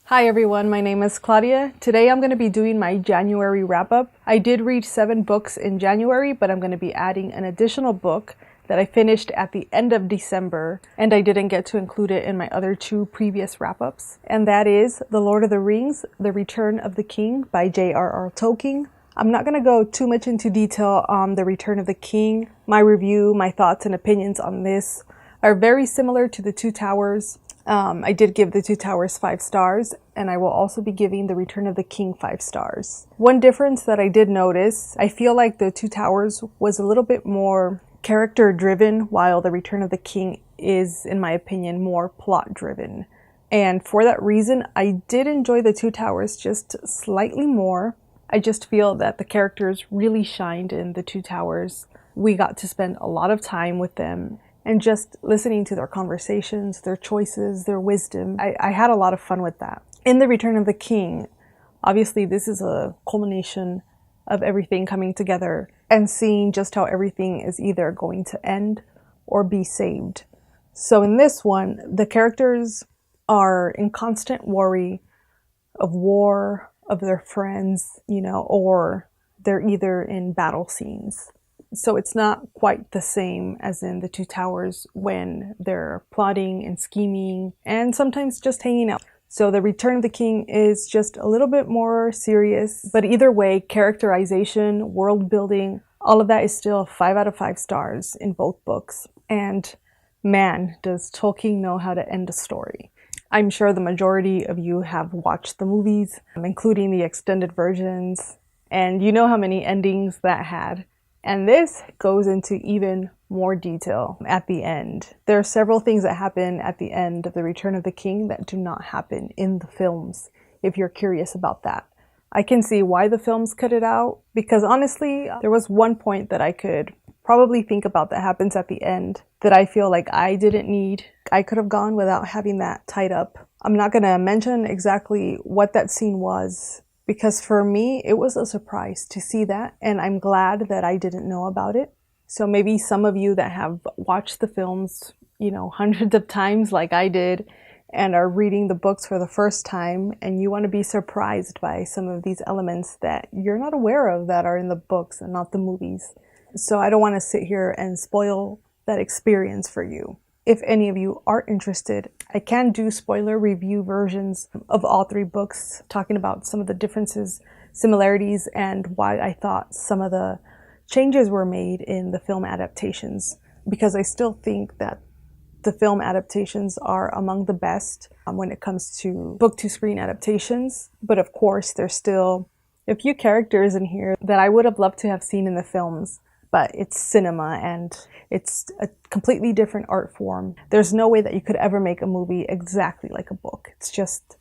Hi everyone, my name is Claudia. Today I'm going to be doing my January wrap-up. I did read 7 books in January, but I'm going to be adding an additional book that I finished at the end of December, and I didn't get to include it in my other 2 previous wrap-ups. And that is The Lord of the Rings, The Return of the King by J.R.R. Tolkien. I'm not going to go too much into detail on The Return of the King. My review, my thoughts and opinions on this are very similar to The Two Towers. I did give The Two Towers 5 stars, and I will also be giving The Return of the King 5 stars. One difference that I did notice, I feel like The Two Towers was a little bit more character driven, while The Return of the King is, in my opinion, more plot driven. And for that reason, I did enjoy The Two Towers just slightly more. I just feel that the characters really shined in The Two Towers. We got to spend a lot of time with them, and just listening to their conversations, their choices, their wisdom. I had a lot of fun with that. In The Return of the King, obviously this is a culmination of everything coming together and seeing just how everything is either going to end or be saved. So in this one, the characters are in constant worry of war, of their friends, or they're either in battle scenes. So it's not quite the same as in The Two Towers when they're plotting and scheming and sometimes just hanging out. So The Return of the King is just a little bit more serious, but either way, characterization, world building, all of that is still 5 out of 5 stars in both books. And man, does Tolkien know how to end a story. I'm sure the majority of you have watched the movies, including the extended versions, and you know how many endings that had. And this goes into even more detail at the end. There are several things that happen at the end of The Return of the King that do not happen in the films, if you're curious about that. I can see why the films cut it out, because honestly, there was one point that I could probably think about that happens at the end that I feel like I didn't need. I could have gone without having that tied up. I'm not going to mention exactly what that scene was, because for me, it was a surprise to see that, and I'm glad that I didn't know about it. So maybe some of you that have watched the films, hundreds of times like I did, and are reading the books for the first time, and you want to be surprised by some of these elements that you're not aware of that are in the books and not the movies. So I don't want to sit here and spoil that experience for you. If any of you are interested, I can do spoiler review versions of all 3 books, talking about some of the differences, similarities, and why I thought some of the changes were made in the film adaptations, because I still think that the film adaptations are among the best when it comes to book-to-screen adaptations. But of course, there's still a few characters in here that I would have loved to have seen in the films. But it's cinema and it's a completely different art form. There's no way that you could ever make a movie exactly like a book. It's just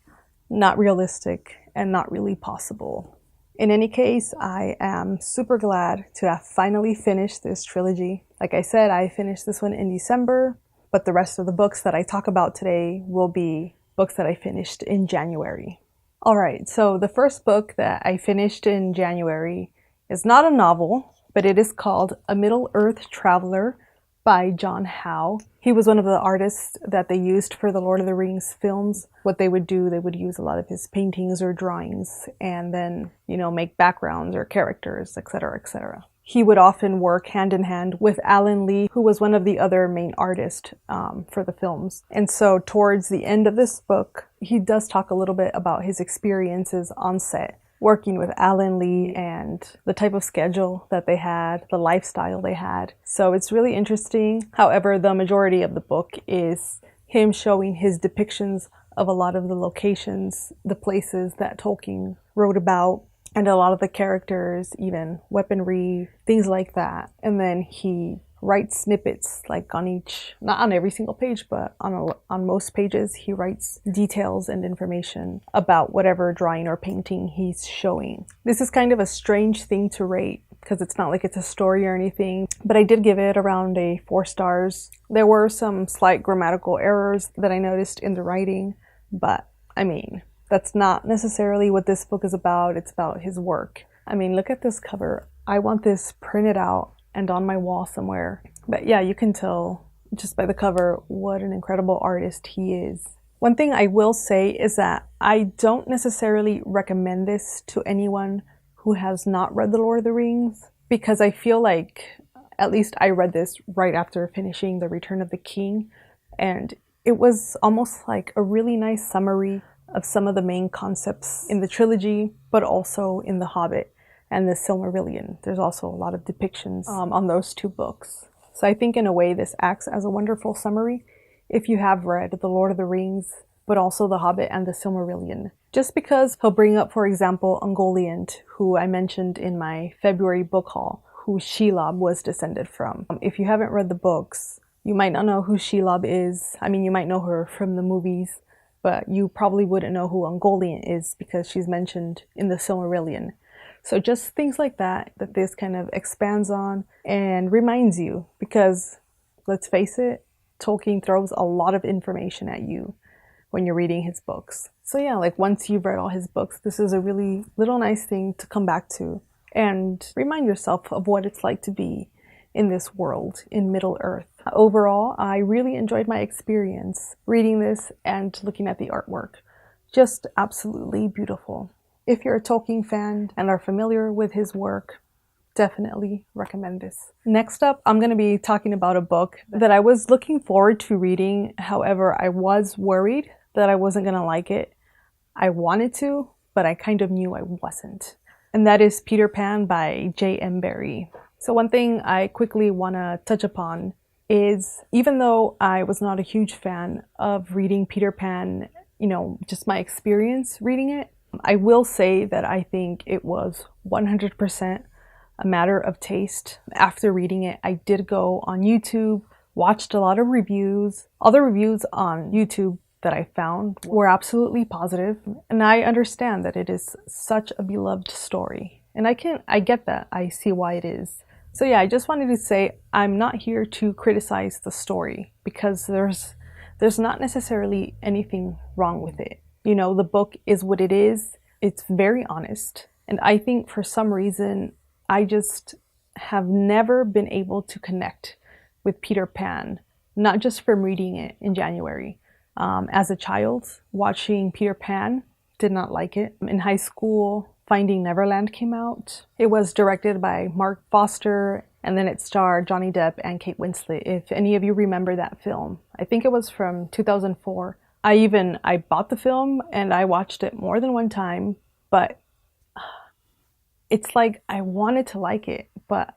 not realistic and not really possible. In any case, I am super glad to have finally finished this trilogy. Like I said, I finished this one in December, but the rest of the books that I talk about today will be books that I finished in January. Alright, so the first book that I finished in January is not a novel, but it is called A Middle-earth Traveler by John Howe. He was one of the artists that they used for the Lord of the Rings films. What they would do, they would use a lot of his paintings or drawings and then, make backgrounds or characters, etc., etc. He would often work hand in hand with Alan Lee, who was one of the other main artists for the films. And so towards the end of this book, he does talk a little bit about his experiences on set, working with Alan Lee and the type of schedule that they had, the lifestyle they had. So it's really interesting. However, the majority of the book is him showing his depictions of a lot of the locations, the places that Tolkien wrote about, and a lot of the characters, even weaponry, things like that. And then he writes snippets, like on each, not on every single page, but on most pages, he writes details and information about whatever drawing or painting he's showing. This is kind of a strange thing to rate, because it's not like it's a story or anything, but I did give it around a 4 stars. There were some slight grammatical errors that I noticed in the writing, but that's not necessarily what this book is about. It's about his work. Look at this cover. I want this printed out and on my wall somewhere. But yeah, you can tell just by the cover what an incredible artist he is. One thing I will say is that I don't necessarily recommend this to anyone who has not read The Lord of the Rings, because I feel like, at least I read this right after finishing The Return of the King, and it was almost like a really nice summary of some of the main concepts in the trilogy, but also in The Hobbit and the Silmarillion. There's also a lot of depictions on those two books. So I think in a way this acts as a wonderful summary if you have read The Lord of the Rings, but also The Hobbit and the Silmarillion. Just because he'll bring up, for example, Ungoliant, who I mentioned in my February book haul, who Shelob was descended from. If you haven't read the books, you might not know who Shelob is. I mean, you might know her from the movies, but you probably wouldn't know who Ungoliant is because she's mentioned in the Silmarillion. So just things like that this kind of expands on and reminds you, because let's face it, Tolkien throws a lot of information at you when you're reading his books. So yeah, like once you've read all his books, this is a really little nice thing to come back to and remind yourself of what it's like to be in this world, in Middle Earth. Overall, I really enjoyed my experience reading this and looking at the artwork. Just absolutely beautiful. If you're a Tolkien fan and are familiar with his work, definitely recommend this. Next up, I'm going to be talking about a book that I was looking forward to reading. However, I was worried that I wasn't going to like it. I wanted to, but I kind of knew I wasn't. And that is Peter Pan by J.R.R. Barrie. So one thing I quickly want to touch upon is, even though I was not a huge fan of reading Peter Pan, just my experience reading it, I will say that I think it was 100% a matter of taste. After reading it, I did go on YouTube, watched a lot of reviews. All the reviews on YouTube that I found were absolutely positive, and I understand that it is such a beloved story. And I get that. I see why it is. So yeah, I just wanted to say I'm not here to criticize the story, because there's not necessarily anything wrong with it. The book is what it is. It's very honest. And I think for some reason, I just have never been able to connect with Peter Pan, not just from reading it in January. As a child, watching Peter Pan, did not like it. In high school, Finding Neverland came out. It was directed by Mark Foster, and then it starred Johnny Depp and Kate Winslet. If any of you remember that film, I think it was from 2004. I bought the film and I watched it more than one time, but it's like I wanted to like it, but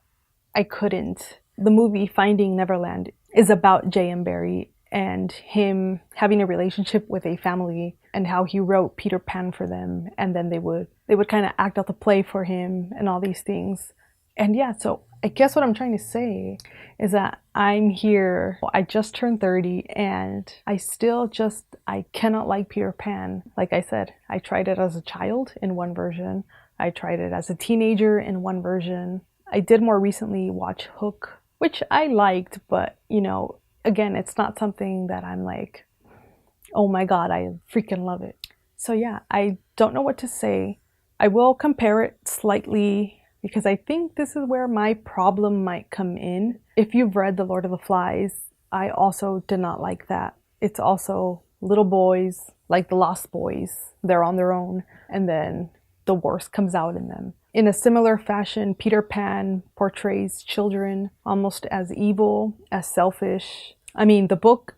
I couldn't. The movie Finding Neverland is about J.R.R. Barrie and him having a relationship with a family and how he wrote Peter Pan for them, and then they would kind of act out the play for him and all these things. And yeah, so I guess what I'm trying to say is that I'm here, I just turned 30, and I cannot like Peter Pan. Like I said, I tried it as a child in one version. I tried it as a teenager in one version. I did more recently watch Hook, which I liked, but again, it's not something that I'm like, oh my god, I freaking love it. So yeah, I don't know what to say. I will compare it slightly, because I think this is where my problem might come in. If you've read The Lord of the Flies, I also did not like that. It's also little boys, like the Lost Boys. They're on their own, and then the worst comes out in them. In a similar fashion, Peter Pan portrays children almost as evil, as selfish. I mean, the book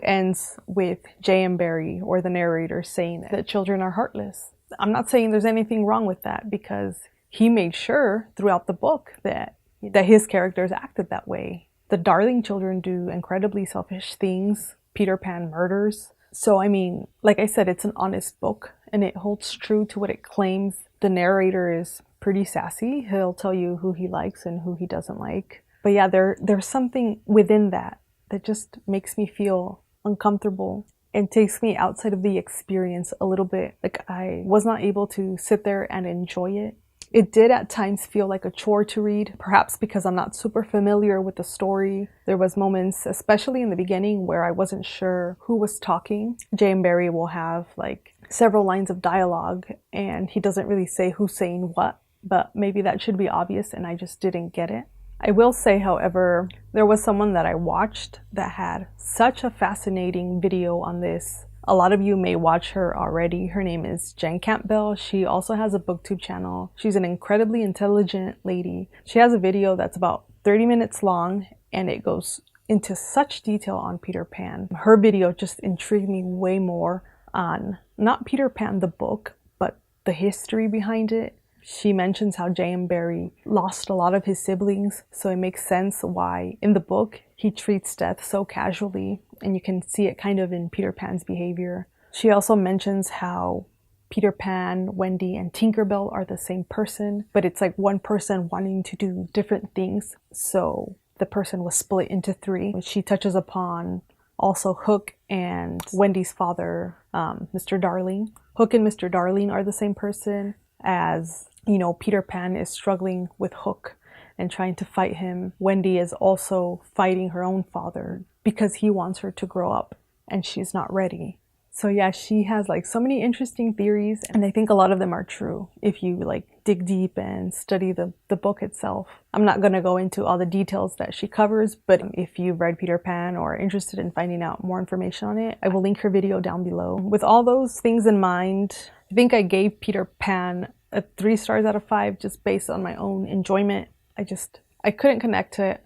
ends with J.R.R. Barrie, or the narrator, saying that children are heartless. I'm not saying there's anything wrong with that, because he made sure throughout the book that his characters acted that way. The darling children do incredibly selfish things. Peter Pan murders. So, I mean, like I said, it's an honest book, and it holds true to what it claims. The narrator is pretty sassy. He'll tell you who he likes and who he doesn't like. But yeah, there's something within that just makes me feel uncomfortable and takes me outside of the experience a little bit. Like, I was not able to sit there and enjoy it. It did at times feel like a chore to read, perhaps because I'm not super familiar with the story. There was moments, especially in the beginning, where I wasn't sure who was talking. J.R.R. Barrie will have like several lines of dialogue, and he doesn't really say who's saying what, but maybe that should be obvious and I just didn't get it. I will say, however, there was someone that I watched that had such a fascinating video on this. A lot of you may watch her already. Her name is Jen Campbell. She also has a booktube channel. She's an incredibly intelligent lady. She has a video that's about 30 minutes long, and it goes into such detail on Peter Pan. Her video just intrigued me way more on not Peter Pan the book, but the history behind it. She mentions how J.M. Barrie lost a lot of his siblings, so it makes sense why in the book he treats death so casually, and you can see it kind of in Peter Pan's behavior. She also mentions how Peter Pan, Wendy, and Tinkerbell are the same person, but it's like one person wanting to do different things, so the person was split into three. She touches upon also Hook and Wendy's father, Mr. Darling. Hook and Mr. Darling are the same person, as you know, Peter Pan is struggling with Hook and trying to fight him. Wendy is also fighting her own father because he wants her to grow up and she's not ready. So yeah, she has like so many interesting theories, and I think a lot of them are true if you like dig deep and study the book itself. I'm not going to go into all the details that she covers, but if you've read Peter Pan or are interested in finding out more information on it, I will link her video down below. With all those things in mind, I think I gave Peter Pan a 3 stars out of 5 just based on my own enjoyment. I couldn't connect to it.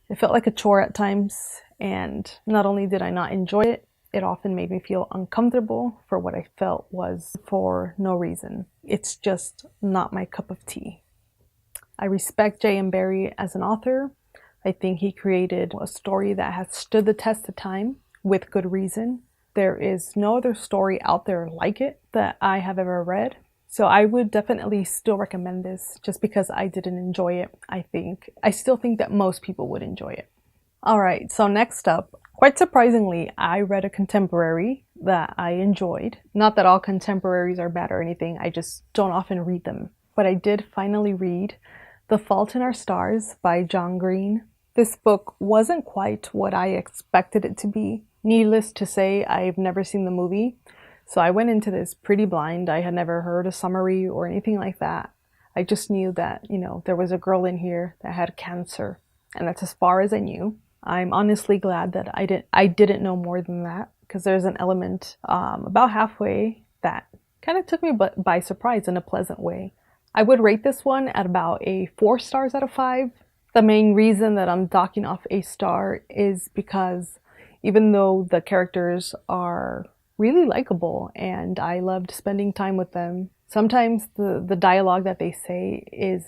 It felt like a chore at times, and not only did I not enjoy it, it often made me feel uncomfortable for what I felt was for no reason. It's just not my cup of tea. I respect J.M. Barrie as an author. I think he created a story that has stood the test of time with good reason. There is no other story out there like it that I have ever read. So I would definitely still recommend this just because I didn't enjoy it. I still think that most people would enjoy it. Alright, so next up, quite surprisingly, I read a contemporary that I enjoyed. Not that all contemporaries are bad or anything, I just don't often read them. But I did finally read The Fault in Our Stars by John Green. This book wasn't quite what I expected it to be. Needless to say, I've never seen the movie. So I went into this pretty blind. I had never heard a summary or anything like that. I just knew that, there was a girl in here that had cancer. And that's as far as I knew. I'm honestly glad that I didn't know more than that, because there's an element about halfway that kind of took me by surprise in a pleasant way. I would rate this one at about a 4 stars out of 5. The main reason that I'm docking off a star is because even though the characters are really likable and I loved spending time with them, sometimes the dialogue that they say is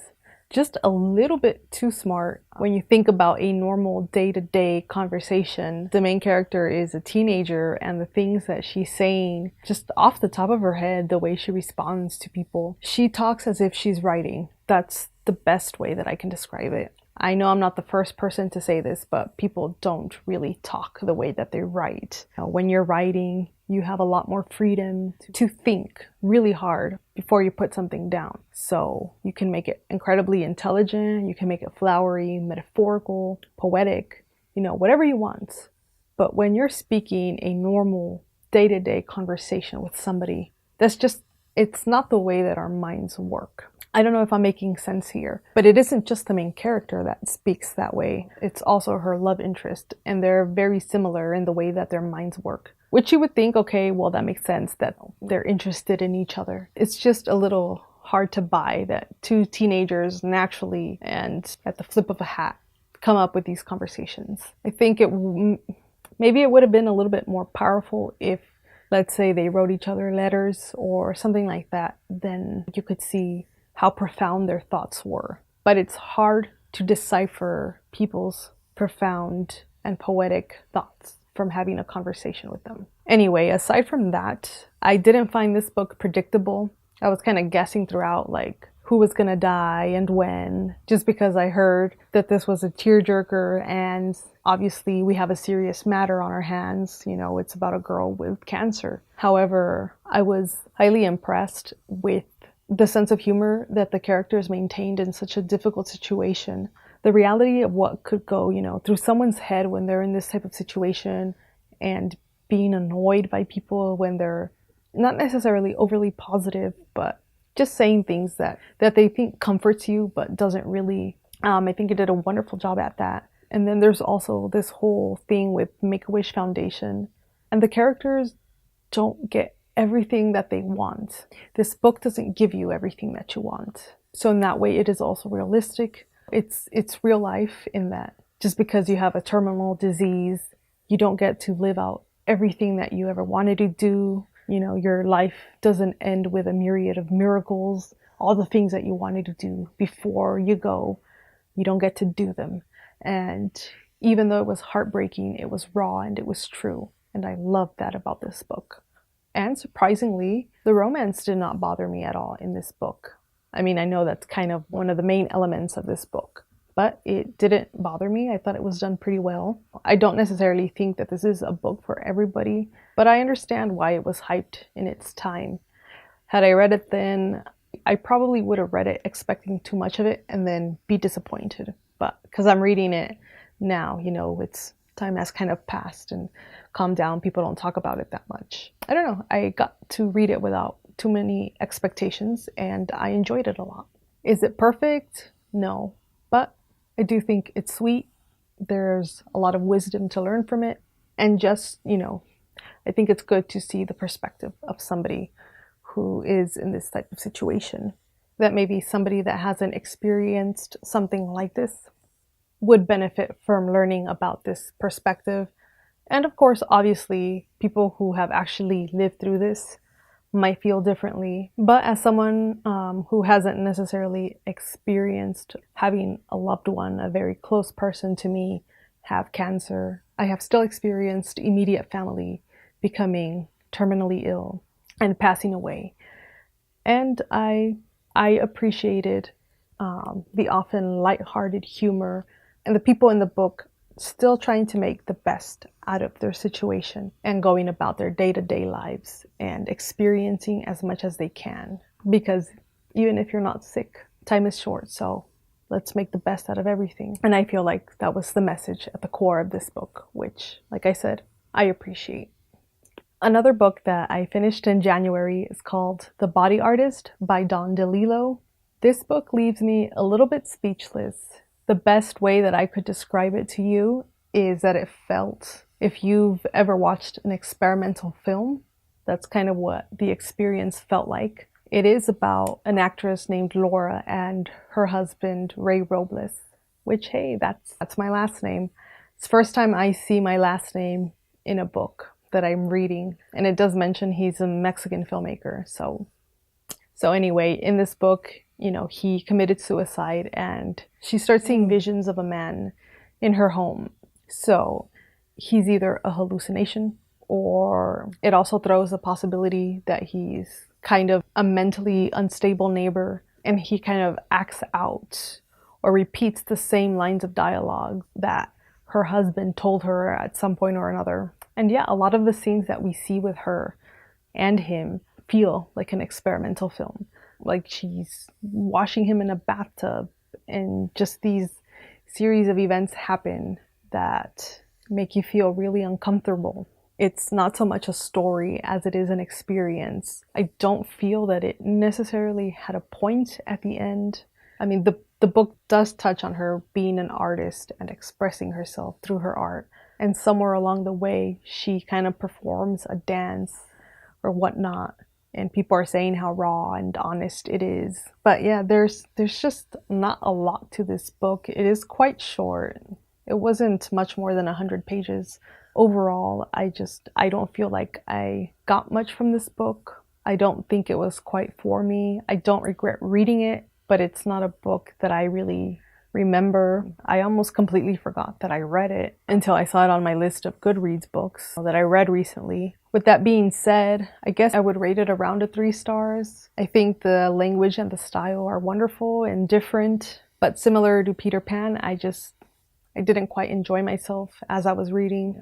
just a little bit too smart. When you think about a normal day-to-day conversation, the main character is a teenager, and the things that she's saying, just off the top of her head, the way she responds to people, she talks as if she's writing. That's the best way that I can describe it. I know I'm not the first person to say this, but people don't really talk the way that they write. When you're writing, you have a lot more freedom to think really hard before you put something down. So you can make it incredibly intelligent, you can make it flowery, metaphorical, poetic, whatever you want. But when you're speaking a normal day-to-day conversation with somebody, it's not the way that our minds work. I don't know if I'm making sense here, but it isn't just the main character that speaks that way. It's also her love interest, and they're very similar in the way that their minds work. Which you would think, okay, well, that makes sense that they're interested in each other. It's just a little hard to buy that 2 teenagers naturally and at the flip of a hat come up with these conversations. I think maybe it would have been a little bit more powerful if, let's say, they wrote each other letters or something like that. Then you could see how profound their thoughts were. But it's hard to decipher people's profound and poetic thoughts from having a conversation with them. Anyway, aside from that, I didn't find this book predictable. I was kind of guessing throughout, like, who was gonna die and when, just because I heard that this was a tearjerker, and obviously we have a serious matter on our hands. It's about a girl with cancer. However, I was highly impressed with the sense of humor that the characters maintained in such a difficult situation. The reality of what could go, through someone's head when they're in this type of situation, and being annoyed by people when they're not necessarily overly positive, but just saying things that they think comforts you, but doesn't really. I think it did a wonderful job at that. And then there's also this whole thing with Make-A-Wish Foundation. And the characters don't get everything that they want. This book doesn't give you everything that you want. So in that way, it is also realistic. It's real life in that just because you have a terminal disease, you don't get to live out everything that you ever wanted to do. You know, your life doesn't end with a myriad of miracles. All the things that you wanted to do before you go, you don't get to do them. And even though it was heartbreaking, it was raw and it was true. And I love that about this book. And surprisingly, the romance did not bother me at all in this book. I mean, I know that's kind of one of the main elements of this book, but it didn't bother me. I thought it was done pretty well. I don't necessarily think that this is a book for everybody, but I understand why it was hyped in its time. Had I read it then, I probably would have read it expecting too much of it and then be disappointed. But because I'm reading it now, you know, it's time has kind of passed and calmed down. People don't talk about it that much. I don't know. I got to read it without too many expectations and I enjoyed it a lot. Is it perfect? No. But I do think it's sweet. There's a lot of wisdom to learn from it. And just, you know, I think it's good to see the perspective of somebody who is in this type of situation. That maybe somebody that hasn't experienced something like this would benefit from learning about this perspective. And of course, obviously, people who have actually lived through this might feel differently. But as someone who hasn't necessarily experienced having a loved one, a very close person to me, have cancer, I have still experienced immediate family becoming terminally ill and passing away. And I appreciated the often lighthearted humor and the people in the book still trying to make the best out of their situation and going about their day-to-day lives and experiencing as much as they can. Because even if you're not sick, time is short, so let's make the best out of everything. And I feel like that was the message at the core of this book, which, like I said, I appreciate. Another book that I finished in January is called The Body Artist by Don DeLillo. This book leaves me a little bit speechless. The best way that I could describe it to you is that it felt, if you've ever watched an experimental film, that's kind of what the experience felt like. It is about an actress named Laura and her husband, Ray Robles, which, hey, that's my last name. It's the first time I see my last name in a book that I'm reading. And it does mention he's a Mexican filmmaker. So anyway, in this book, you know, he committed suicide and she starts seeing visions of a man in her home. So he's either a hallucination or it also throws the possibility that he's kind of a mentally unstable neighbor and he kind of acts out or repeats the same lines of dialogue that her husband told her at some point or another. And yeah, a lot of the scenes that we see with her and him feel like an experimental film. Like she's washing him in a bathtub and just these series of events happen that make you feel really uncomfortable. It's not so much a story as it is an experience. I don't feel that it necessarily had a point at the end. I mean, the book does touch on her being an artist and expressing herself through her art. And somewhere along the way, she kind of performs a dance or whatnot. And people are saying how raw and honest it is. But yeah, there's just not a lot to this book. It is quite short. It wasn't much more than 100 pages. Overall, I don't feel like I got much from this book. I don't think it was quite for me. I don't regret reading it, but it's not a book that I really remember. I almost completely forgot that I read it until I saw it on my list of Goodreads books that I read recently. With that being said, I guess I would rate it around a 3 stars. I think the language and the style are wonderful and different, but similar to Peter Pan, I didn't quite enjoy myself as I was reading.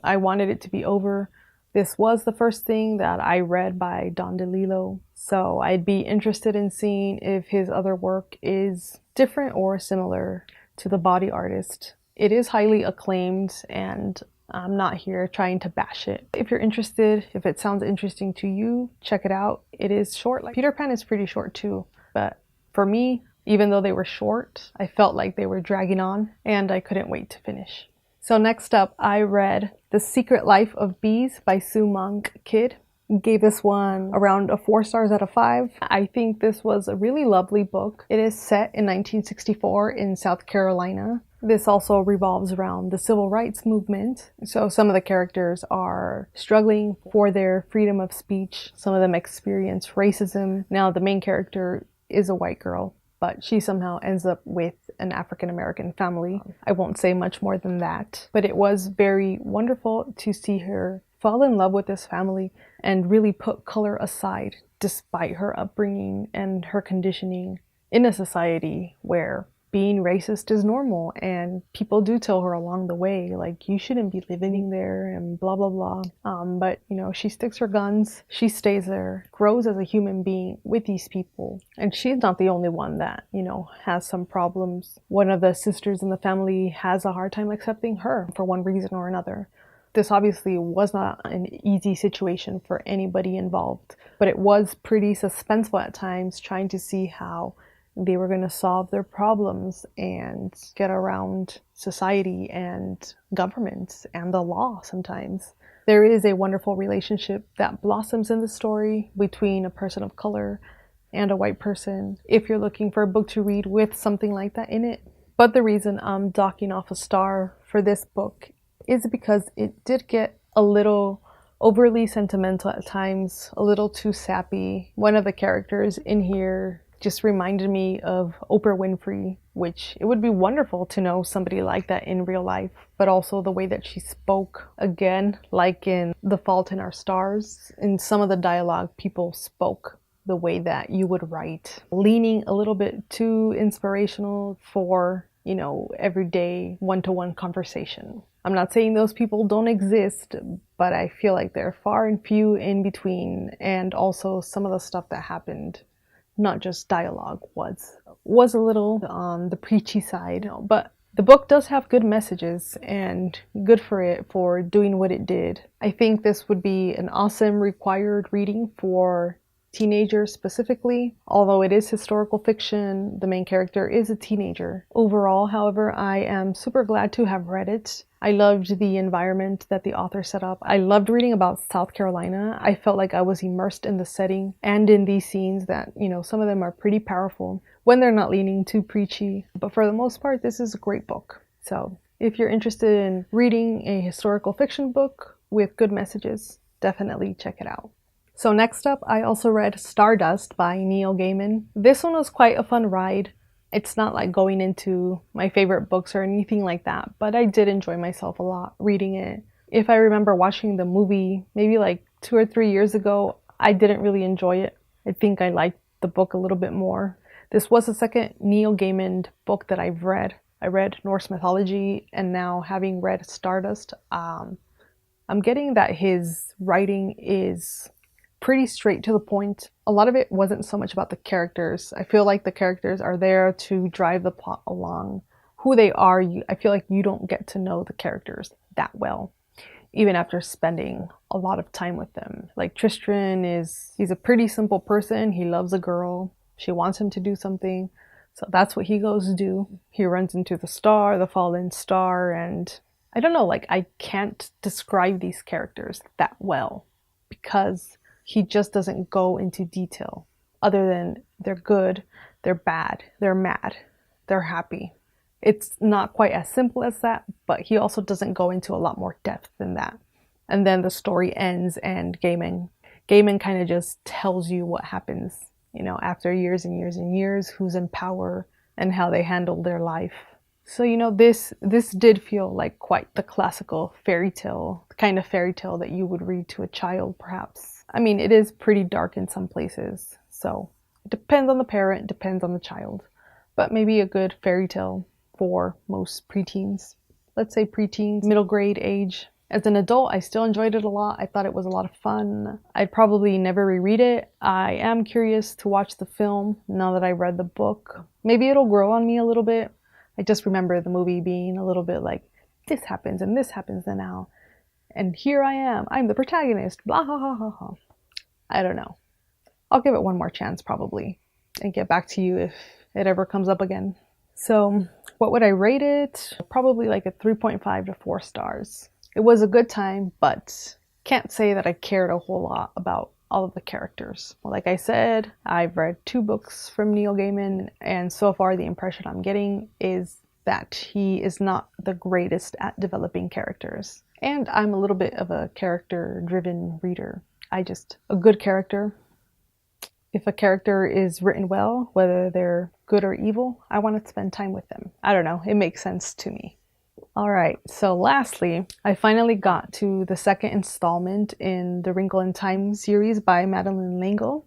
I wanted it to be over. This was the first thing that I read by Don DeLillo, so I'd be interested in seeing if his other work is different or similar to The Body Artist. It is highly acclaimed and I'm not here trying to bash it. If you're interested, if it sounds interesting to you, check it out. It is short. Like Peter Pan is pretty short too, but for me, even though they were short, I felt like they were dragging on and I couldn't wait to finish. So next up, I read The Secret Life of Bees by Sue Monk Kidd. Gave this one around a 4 stars out of 5. I think this was a really lovely book. It is set in 1964 in South Carolina. This also revolves around the civil rights movement. So some of the characters are struggling for their freedom of speech. Some of them experience racism. Now the main character is a white girl, but she somehow ends up with an African-American family. I won't say much more than that, but it was very wonderful to see her fall in love with this family and really put color aside despite her upbringing and her conditioning in a society where being racist is normal, and people do tell her along the way, like, you shouldn't be living there and blah blah blah. But you know, she sticks her guns, she stays there, grows as a human being with these people, and she's not the only one that, you know, has some problems. One of the sisters in the family has a hard time accepting her for one reason or another. This obviously was not an easy situation for anybody involved, but it was pretty suspenseful at times, trying to see how they were going to solve their problems and get around society and government and the law sometimes. There is a wonderful relationship that blossoms in the story between a person of color and a white person, if you're looking for a book to read with something like that in it. But the reason I'm docking off a star for this book is because it did get a little overly sentimental at times, a little too sappy. One of the characters in here just reminded me of Oprah Winfrey, which it would be wonderful to know somebody like that in real life, but also the way that she spoke, again, like in The Fault in Our Stars. In some of the dialogue, people spoke the way that you would write, leaning a little bit too inspirational for, you know, everyday one-to-one conversation. I'm not saying those people don't exist, but I feel like they're far and few in between, and also some of the stuff that happened, not just dialogue, was a little on the preachy side. But the book does have good messages, and good for it for doing what it did. I think this would be an awesome required reading for teenagers specifically. Although it is historical fiction, the main character is a teenager. Overall, however, I am super glad to have read it. I loved the environment that the author set up. I loved reading about South Carolina. I felt like I was immersed in the setting and in these scenes that, you know, some of them are pretty powerful when they're not leaning too preachy. But for the most part, this is a great book. So if you're interested in reading a historical fiction book with good messages, definitely check it out. So next up, I also read Stardust by Neil Gaiman. This one was quite a fun ride. It's not like going into my favorite books or anything like that, but I did enjoy myself a lot reading it. If I remember watching the movie maybe like 2 or 3 years ago, I didn't really enjoy it. I think I liked the book a little bit more. This was the second Neil Gaiman book that I've read. I read Norse mythology, and now having read Stardust, I'm getting that his writing is pretty straight to the point. A lot of it wasn't so much about the characters. I feel like the characters are there to drive the plot along. Who they are, I feel like you don't get to know the characters that well, even after spending a lot of time with them. Like Tristan he's a pretty simple person. He loves a girl. She wants him to do something. So that's what he goes to do. He runs into the star, the fallen star, and I don't know, like I can't describe these characters that well because he just doesn't go into detail other than they're good, they're bad, they're mad, they're happy. It's not quite as simple as that, but he also doesn't go into a lot more depth than that. And then the story ends, and Gaiman kind of just tells you what happens, you know, after years and years and years, who's in power and how they handle their life. So, you know, this did feel like quite the classical fairy tale, the kind of fairy tale that you would read to a child, perhaps. I mean, it is pretty dark in some places, so it depends on the parent, depends on the child, but maybe a good fairy tale for most preteens. Let's say preteens, middle grade age. As an adult, I still enjoyed it a lot. I thought it was a lot of fun. I'd probably never reread it. I am curious to watch the film now that I read the book. Maybe it'll grow on me a little bit. I just remember the movie being a little bit like, this happens and this happens now. And here I am. I'm the protagonist. Blah, ha, ha, ha, ha. I don't know. I'll give it one more chance probably and get back to you if it ever comes up again. So what would I rate it? Probably like a 3.5 to 4 stars. It was a good time, but can't say that I cared a whole lot about all of the characters. Like I said, I've read 2 books from Neil Gaiman, and so far the impression I'm getting is that he is not the greatest at developing characters. And I'm a little bit of a character-driven reader. A good character. If a character is written well, whether they're good or evil, I want to spend time with them. I don't know, it makes sense to me. Alright, so lastly, I finally got to the second installment in the Wrinkle in Time series by Madeleine L'Engle,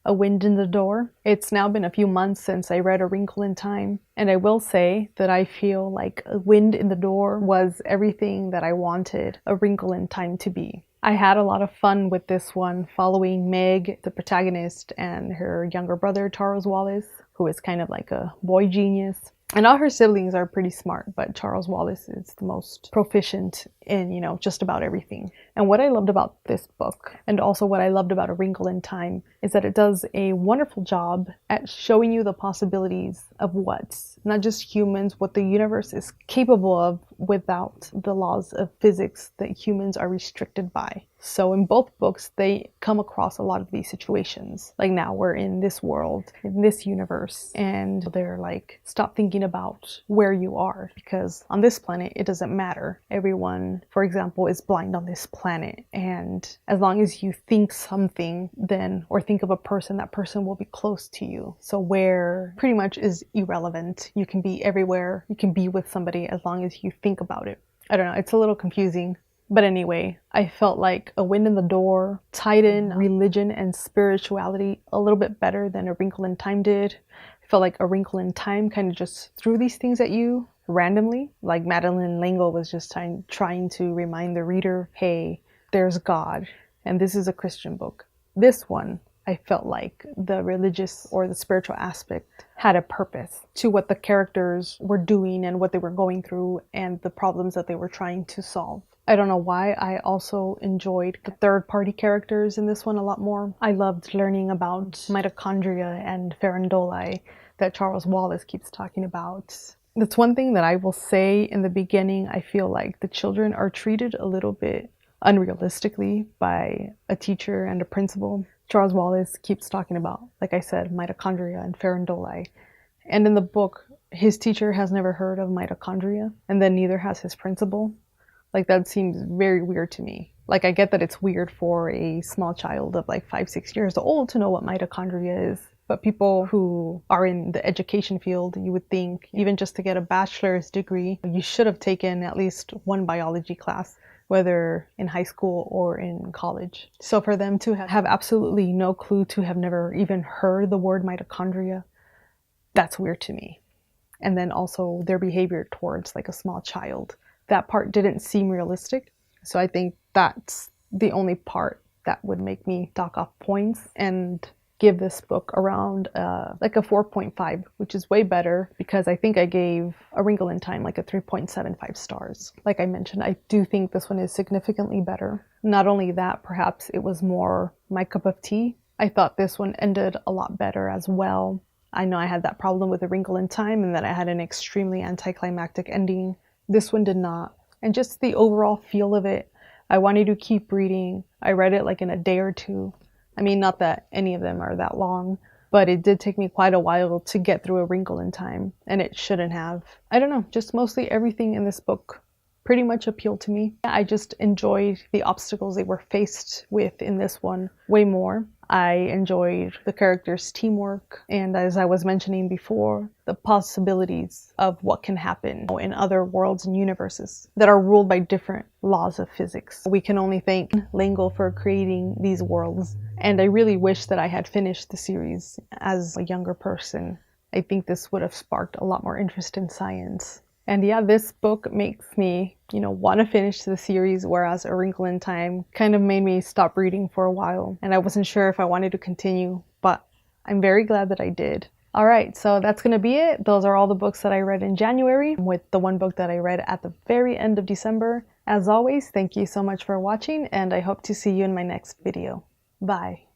A Wind in the Door. It's now been a few months since I read A Wrinkle in Time, and I will say that I feel like A Wind in the Door was everything that I wanted A Wrinkle in Time to be. I had a lot of fun with this one, following Meg, the protagonist, and her younger brother, Charles Wallace, who is kind of like a boy genius. And all her siblings are pretty smart, but Charles Wallace is the most proficient in, just about everything. And what I loved about this book, and also what I loved about A Wrinkle in Time, is that it does a wonderful job at showing you the possibilities of not just humans, what the universe is capable of without the laws of physics that humans are restricted by. So in both books, they come across a lot of these situations. Like now we're in this world, in this universe, and they're like, stop thinking about where you are, because on this planet, it doesn't matter. Everyone, for example, is blind on this planet. And as long as you think something, or think of a person, that person will be close to you. So where pretty much is irrelevant. You can be everywhere. You can be with somebody as long as you think about it. I don't know. It's a little confusing. But anyway, I felt like A Wind in the Door tied in religion and spirituality a little bit better than A Wrinkle in Time did. I felt like A Wrinkle in Time kind of just threw these things at you randomly. Like Madeleine L'Engle was just trying to remind the reader, hey, there's God, and this is a Christian book. This one, I felt like the religious or the spiritual aspect had a purpose to what the characters were doing and what they were going through and the problems that they were trying to solve. I don't know why. I also enjoyed the third-party characters in this one a lot more. I loved learning about mitochondria and farandole that Charles Wallace keeps talking about. That's one thing that I will say in the beginning. I feel like the children are treated a little bit unrealistically by a teacher and a principal. Charles Wallace keeps talking about, like I said, mitochondria and farandole. And in the book, his teacher has never heard of mitochondria, and then neither has his principal. Like, that seems very weird to me. Like, I get that it's weird for a small child of like 5-6 years old to know what mitochondria is. But people who are in the education field, you would think, even just to get a bachelor's degree, you should have taken at least one biology class, whether in high school or in college. So for them to have absolutely no clue, to have never even heard the word mitochondria, that's weird to me. And then also their behavior towards like a small child. That part didn't seem realistic. So I think that's the only part that would make me dock off points and give this book around like a 4.5, which is way better because I think I gave A Wrinkle in Time like a 3.75 stars. Like I mentioned, I do think this one is significantly better. Not only that, perhaps it was more my cup of tea. I thought this one ended a lot better as well. I know I had that problem with A Wrinkle in Time and that I had an extremely anticlimactic ending. This one did not. And just the overall feel of it, I wanted to keep reading. I read it like in a day or two. I mean, not that any of them are that long, but it did take me quite a while to get through A Wrinkle in Time, and it shouldn't have. I don't know, just mostly everything in this book pretty much appealed to me. I just enjoyed the obstacles they were faced with in this one way more. I enjoyed the characters' teamwork, and as I was mentioning before, the possibilities of what can happen in other worlds and universes that are ruled by different laws of physics. We can only thank L'Engle for creating these worlds, and I really wish that I had finished the series as a younger person. I think this would have sparked a lot more interest in science. And yeah, this book makes me, want to finish the series, whereas A Wrinkle in Time kind of made me stop reading for a while. And I wasn't sure if I wanted to continue, but I'm very glad that I did. All right, so that's going to be it. Those are all the books that I read in January, with the one book that I read at the very end of December. As always, thank you so much for watching, and I hope to see you in my next video. Bye.